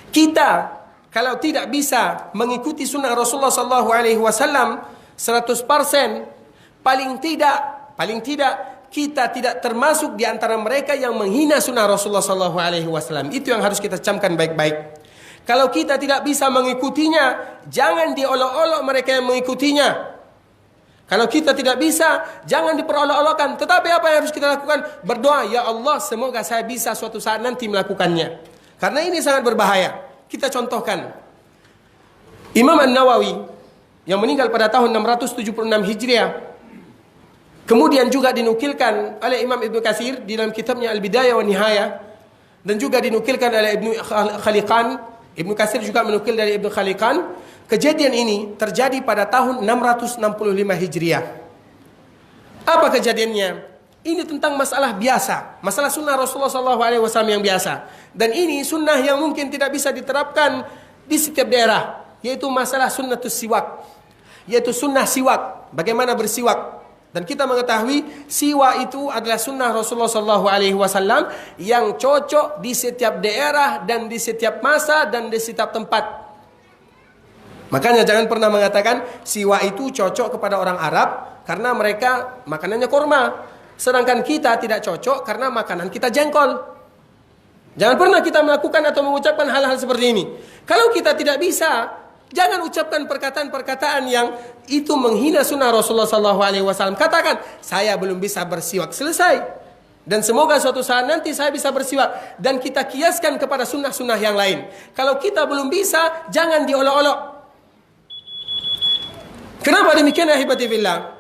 Kita kalau tidak bisa mengikuti sunnah Rasulullah SAW 100%, paling tidak kita tidak termasuk di antara mereka yang menghina sunnah Rasulullah SAW. Itu yang harus kita camkan baik-baik. Kalau kita tidak bisa mengikutinya, jangan diolok-olok mereka yang mengikutinya. Kalau kita tidak bisa, jangan diperolok-olokkan. Tetapi apa yang harus kita lakukan? Berdoa, ya Allah, semoga saya bisa suatu saat nanti melakukannya. Karena ini sangat berbahaya. Kita contohkan. Imam An-Nawawi yang meninggal pada tahun 676 Hijriah. Kemudian juga dinukilkan oleh Imam Ibnu Katsir di dalam kitabnya Al-Bidayah wa Nihayah, dan juga dinukilkan oleh Ibnu Khaliqan. Ibnu Katsir juga menukil dari Ibnu Khaliqan. Kejadian ini terjadi pada tahun 665 Hijriah. Apa kejadiannya? Ini tentang masalah biasa, masalah sunnah Rasulullah SAW yang biasa. Dan ini sunnah yang mungkin tidak bisa diterapkan di setiap daerah, yaitu masalah sunnatus siwak, yaitu sunnah siwak, bagaimana bersiwak. Dan kita mengetahui siwak itu adalah sunnah Rasulullah SAW yang cocok di setiap daerah dan di setiap masa dan di setiap tempat. Makanya jangan pernah mengatakan siwak itu cocok kepada orang Arab karena mereka makanannya kurma, sedangkan kita tidak cocok karena makanan kita jengkol. Jangan pernah kita melakukan atau mengucapkan hal-hal seperti ini. Kalau kita tidak bisa, jangan ucapkan perkataan-perkataan yang itu menghina sunnah Rasulullah SAW. Katakan, saya belum bisa bersiwak, selesai. Dan semoga suatu saat nanti saya bisa bersiwak. Dan kita kiaskan kepada sunnah-sunnah yang lain. Kalau kita belum bisa, jangan diolok-olok. Kenapa demikian, ahibati fillah?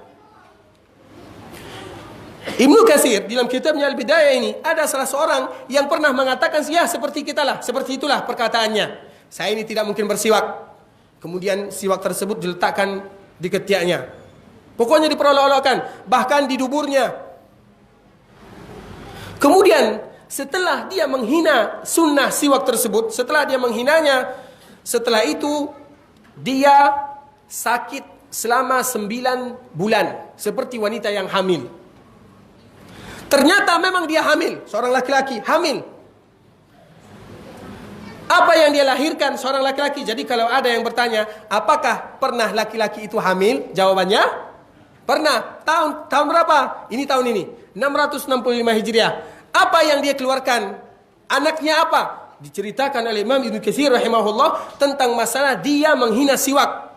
Ibnu Katsir dalam kitabnya Al-Bidayah ini, ada salah seorang yang pernah mengatakan, ya seperti kita lah, seperti itulah perkataannya. Saya ini tidak mungkin bersiwak. Kemudian siwak tersebut diletakkan di ketiaknya. Pokoknya diperolok-olokkan, bahkan di duburnya. Kemudian setelah dia menghina sunnah siwak tersebut, setelah dia menghinanya, setelah itu dia sakit selama 9 bulan seperti wanita yang hamil. Ternyata memang dia hamil, seorang laki-laki hamil. Apa yang dia lahirkan seorang laki-laki. Jadi kalau ada yang bertanya, apakah pernah laki-laki itu hamil? Jawabannya, pernah. Tahun berapa? Ini tahun ini, 665 Hijriah. Apa yang dia keluarkan? Anaknya apa? Diceritakan oleh Imam Ibnu Katsir rahimahullah tentang masalah dia menghina siwak.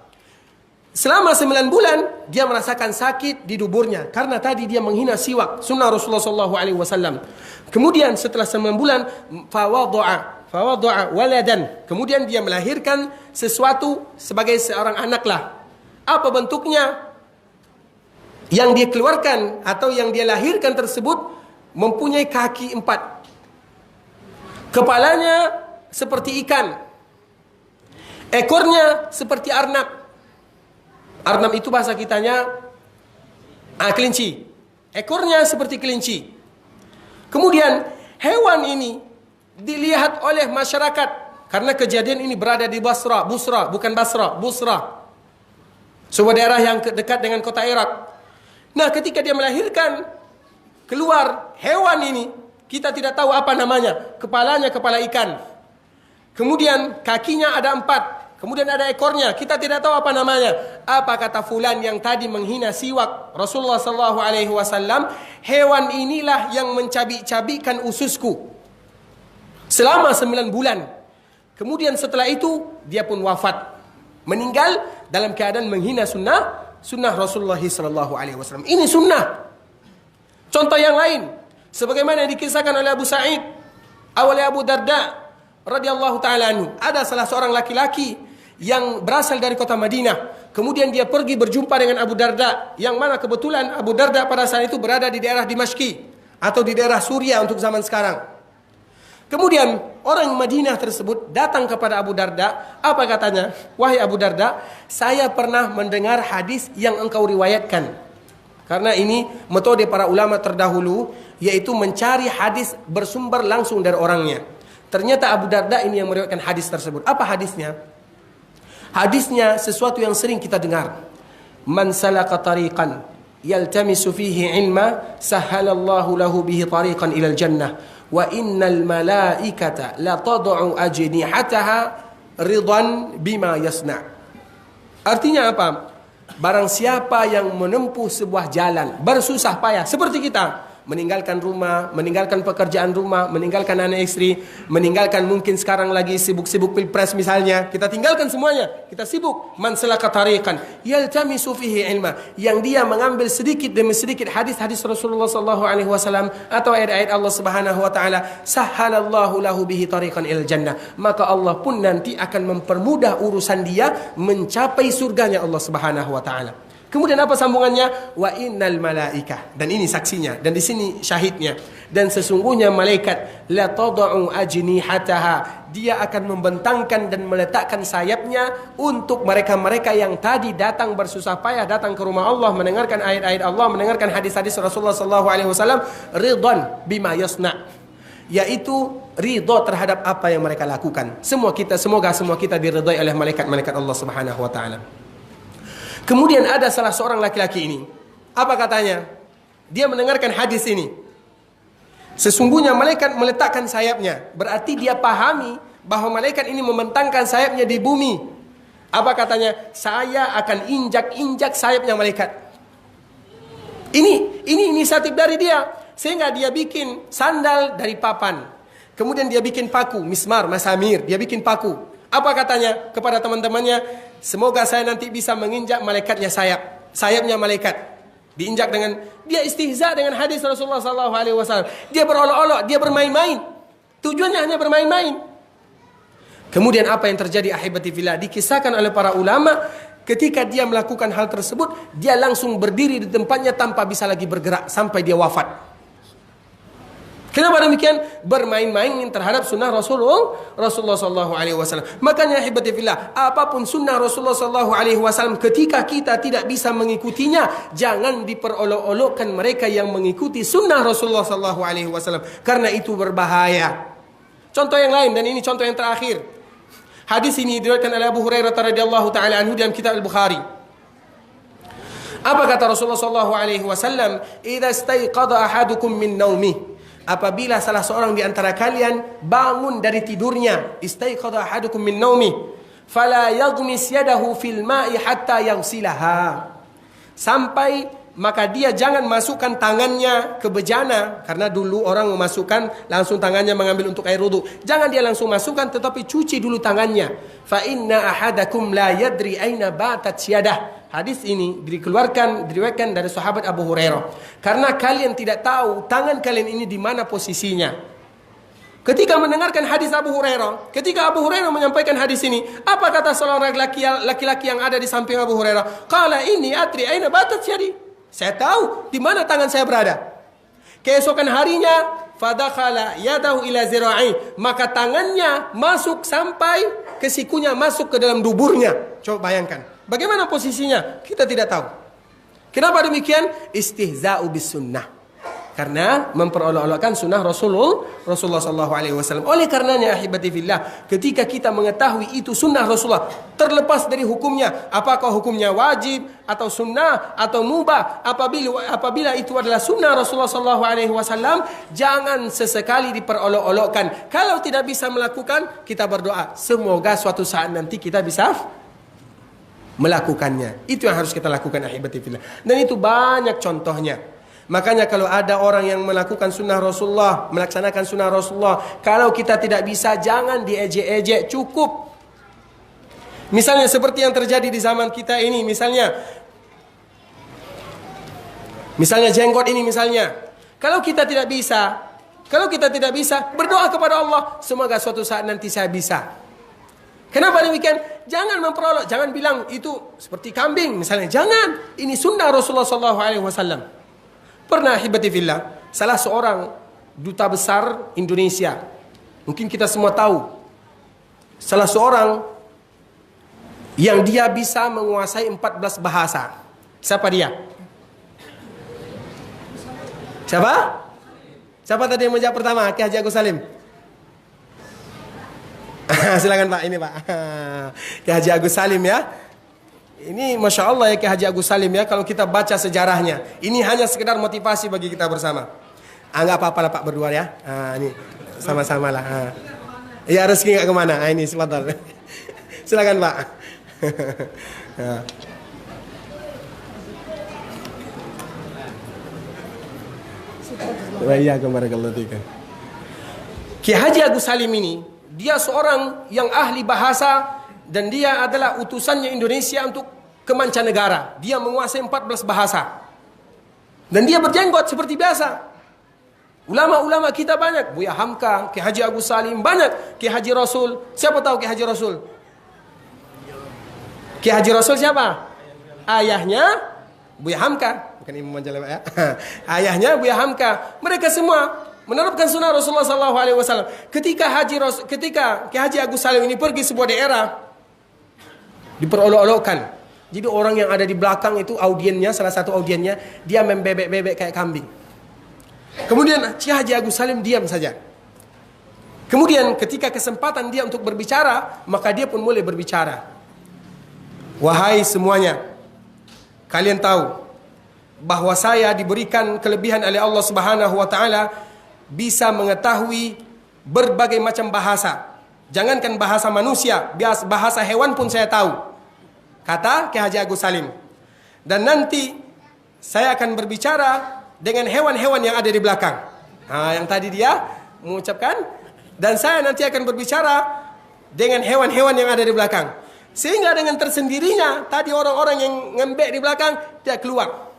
Selama 9 bulan dia merasakan sakit di duburnya karena tadi dia menghina siwak, sunnah Rasulullah SAW. Kemudian setelah 9 bulan, fawadha'a waladan. Kemudian dia melahirkan sesuatu sebagai seorang anak lah. Apa bentuknya? Yang dia keluarkan atau yang dia lahirkan tersebut mempunyai kaki 4. Kepalanya seperti ikan. Ekornya seperti arnab. Arnab itu bahasa kitanya kelinci. Ekornya seperti kelinci. Kemudian hewan ini dilihat oleh masyarakat karena kejadian ini berada di Basra, bukan Basra, Busra, sebuah daerah yang dekat dengan kota Irak. Nah, ketika dia melahirkan, keluar hewan ini, kita tidak tahu apa namanya. Kepalanya kepala ikan, kemudian kakinya ada 4, kemudian ada ekornya, kita tidak tahu apa namanya. Apa kata fulan yang tadi menghina siwak Rasulullah SAW? Hewan inilah yang mencabik-cabikkan ususku selama 9 bulan. Kemudian setelah itu dia pun wafat, meninggal dalam keadaan menghina sunnah Rasulullah SAW. Ini sunnah. Contoh yang lain, sebagaimana yang dikisahkan oleh Abu Sa'id, oleh Abu Darda radhiyallahu ta'ala anhu. Ada salah seorang laki-laki yang berasal dari kota Madinah. Kemudian dia pergi berjumpa dengan Abu Darda, yang mana kebetulan Abu Darda pada saat itu berada di daerah Dimashq atau di daerah Suriah untuk zaman sekarang. Kemudian orang Madinah tersebut datang kepada Abu Darda. Apa katanya? Wahai Abu Darda, saya pernah mendengar hadis yang engkau riwayatkan. Karena ini metode para ulama terdahulu, yaitu mencari hadis bersumber langsung dari orangnya. Ternyata Abu Darda ini yang meriwayatkan hadis tersebut. Apa hadisnya? Hadisnya sesuatu yang sering kita dengar. Man salaka tariqan yaltamisu fihi ilma, sahhalallahu lahu bihi tariqan ilal jannah. wa innal malaikata la tad'u ajnihataha ridan bima yasna. Artinya apa? Barang siapa yang menempuh sebuah jalan bersusah payah seperti kita, meninggalkan rumah, meninggalkan pekerjaan rumah, meninggalkan anak istri, meninggalkan mungkin sekarang lagi sibuk-sibuk pilpres misalnya, kita tinggalkan semuanya, kita sibuk. Man salaka tariqan yaltamisu fihi ilma, yang dia mengambil sedikit demi sedikit hadis-hadis Rasulullah sallallahu alaihi wasallam atau ayat-ayat Allah Subhanahu wa taala, sahhalallahu lahu bihi tariqan ilal jannah, maka Allah pun nanti akan mempermudah urusan dia mencapai surganya Allah Subhanahu wa taala. Kemudian apa sambungannya? Wa innal malaikah, dan ini saksinya, dan di sini syahidnya. Dan sesungguhnya malaikat la tad'u ajnihataha, dia akan membentangkan dan meletakkan sayapnya untuk mereka-mereka yang tadi datang bersusah payah datang ke rumah Allah, mendengarkan ayat-ayat Allah, mendengarkan hadis-hadis Rasulullah sallallahu alaihi wasallam, ridwan bima yasna, yaitu ridha terhadap apa yang mereka lakukan. Semoga semua kita diridhai oleh malaikat-malaikat Allah Subhanahu wa taala. Kemudian ada salah seorang laki-laki ini, apa katanya? Dia mendengarkan hadis ini. Sesungguhnya malaikat meletakkan sayapnya, berarti dia pahami bahwa malaikat ini membentangkan sayapnya di bumi. Apa katanya? Saya akan injak-injak sayapnya malaikat. Ini inisiatif dari dia, sehingga dia bikin sandal dari papan. Kemudian dia bikin paku, mismar, masamir, dia bikin paku. Apa katanya kepada teman-temannya? Semoga saya nanti bisa menginjak malaikatnya sayapnya malaikat. Diinjak dengan, dia istihza dengan hadis Rasulullah sallallahu alaihi wasallam. Dia berolok-olok, dia bermain-main. Tujuannya hanya bermain-main. Kemudian apa yang terjadi ahibati fillah? Dikisahkan oleh para ulama, ketika dia melakukan hal tersebut, dia langsung berdiri di tempatnya tanpa bisa lagi bergerak sampai dia wafat. Kenapa demikian? Bermain-main terhadap sunnah Rasulullah sallallahu alaihi wasallam. Makanya ahibati fillah, apapun sunnah Rasulullah sallallahu alaihi wasallam, ketika kita tidak bisa mengikutinya, jangan diperolok-olokkan mereka yang mengikuti sunnah Rasulullah sallallahu alaihi wasallam, karena itu berbahaya. Contoh yang lain, dan ini contoh yang terakhir. Hadis ini diriwayatkan oleh Abu Hurairah radhiyallahu taala anhu dalam kitab Al-Bukhari. Apa kata Rasulullah sallallahu alaihi wasallam? "Idza istayqadha ahadukum min naumih", apabila salah seorang di antara kalian bangun dari tidurnya, istaiqadha ahadukum min naumi, fala yaghmis yadahu fil ma'i hatta yaghsilaha, sampai maka dia jangan masukkan tangannya ke bejana, karena dulu orang memasukkan langsung tangannya mengambil untuk air wudu. Jangan dia langsung masukkan, tetapi cuci dulu tangannya. Fa inna ahadakum la yadri aina batat yadah. Hadis ini diriwayatkan dari sahabat Abu Hurairah. Karena kalian tidak tahu tangan kalian ini di mana posisinya. Ketika mendengarkan hadis Abu Hurairah, ketika Abu Hurairah menyampaikan hadis ini, apa kata seorang laki-laki yang ada di samping Abu Hurairah? Qala inni adri aina batat yadi. Saya tahu di mana tangan saya berada. Keesokan harinya, fadakhala yadahu ila zira'i, maka tangannya masuk sampai ke sikunya, masuk ke dalam duburnya. Coba bayangkan, bagaimana posisinya? Kita tidak tahu. Kenapa demikian? Istihza'u bis sunnah. Karena memperolok-olokkan sunnah Rasulullah sallallahu alaihi wasallam. Oleh karenanya ahibati fillah, ketika kita mengetahui itu sunnah Rasulullah, terlepas dari hukumnya, apakah hukumnya wajib atau sunnah atau mubah, apabila itu adalah sunnah Rasulullah sallallahu alaihi wasallam, jangan sesekali diperolok-olokkan. Kalau tidak bisa melakukan, kita berdoa, semoga suatu saat nanti kita bisa melakukannya. Itu yang harus kita lakukan ahibati fillah. Dan itu banyak contohnya. Makanya kalau ada orang yang melakukan sunnah Rasulullah, melaksanakan sunnah Rasulullah, kalau kita tidak bisa, jangan diejek-ejek, cukup. Misalnya seperti yang terjadi di zaman kita ini, misalnya jenggot ini misalnya. Kalau kita tidak bisa, berdoa kepada Allah, semoga suatu saat nanti saya bisa. Kenapa demikian? Jangan memperolok, jangan bilang itu seperti kambing misalnya. Jangan, ini sunnah Rasulullah SAW. Pernah ahibati fillah, salah seorang duta besar Indonesia, mungkin kita semua tahu, salah seorang yang dia bisa menguasai 14 bahasa. Siapa dia? Siapa? Siapa tadi yang menjawab pertama? Ki Haji Agus Salim. Silakan Pak, ini Pak. Ki Haji Agus Salim ya. Ini Masya Allah ya Ki Haji Agus Salim ya, kalau kita baca sejarahnya. Ini hanya sekedar motivasi bagi kita bersama. Enggak apa-apa lah Pak berdua ya. Ini sama-sama lah. Ya rezeki enggak kemana? Ini sebentar. Silakan Pak. Wahai barakallahu fiik. Ki Haji Agus Salim ini, dia seorang yang ahli bahasa dan dia adalah utusannya Indonesia untuk ke mancanegara. Dia menguasai 14 bahasa. Dan dia berjenggot seperti biasa. Ulama-ulama kita banyak. Buya Hamka, Ki Haji Agus Salim banyak. Ki Haji Rasul. Siapa tahu Ki Haji Rasul? Ki Haji Rasul siapa? Ayahnya Buya Hamka. Bukan Imam Manjala ya. Ayahnya Buya Hamka. Mereka semua menerapkan sunnah Rasulullah SAW. Ketika Ki Haji Agus Salim ini pergi sebuah daerah, diperolok-olokkan. Jadi orang yang ada di belakang itu audiennya, salah satu audiennya, dia membebek-bebek kayak kambing. Kemudian Ki Haji Agus Salim diam saja. Kemudian ketika kesempatan dia untuk berbicara, maka dia pun mulai berbicara. Wahai semuanya, kalian tahu bahwa saya diberikan kelebihan oleh Allah Subhanahu wa taala bisa mengetahui berbagai macam bahasa. Jangankan bahasa manusia, bahasa hewan pun saya tahu. Kata Ki Haji Agus Salim. Dan nanti saya akan berbicara dengan hewan-hewan yang ada di belakang. Yang tadi dia mengucapkan, dan saya nanti akan berbicara dengan hewan-hewan yang ada di belakang. Sehingga dengan tersendirinya tadi orang-orang yang ngembek di belakang dia keluar.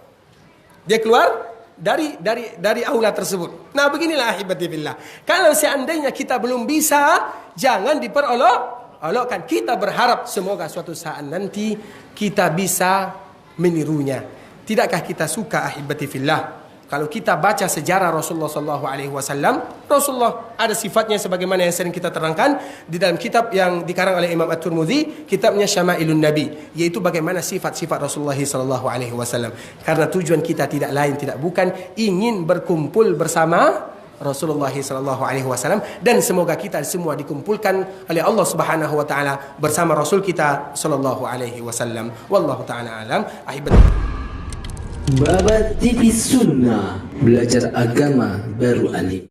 Dia keluar dari aula tersebut. Nah, beginilah ahibati billah. Kalau seandainya kita belum bisa, jangan diperolok-olokkan. Kita berharap semoga suatu saat nanti kita bisa menirunya. Tidakkah kita suka ahibati fillah? Kalau kita baca sejarah Rasulullah SAW, Rasulullah ada sifatnya sebagaimana yang sering kita terangkan di dalam kitab yang dikarang oleh Imam At-Tirmidzi, kitabnya Syama'ilun Nabi, yaitu bagaimana sifat-sifat Rasulullah SAW. Karena tujuan kita tidak lain tidak bukan ingin berkumpul bersama Rasulullah SAW, dan semoga kita semua dikumpulkan oleh Allah Subhanahu wa taala bersama Rasul kita sallallahu alaihi wasallam. Wallahu taala alam. Babat TV Sunnah, belajar agama baru alif.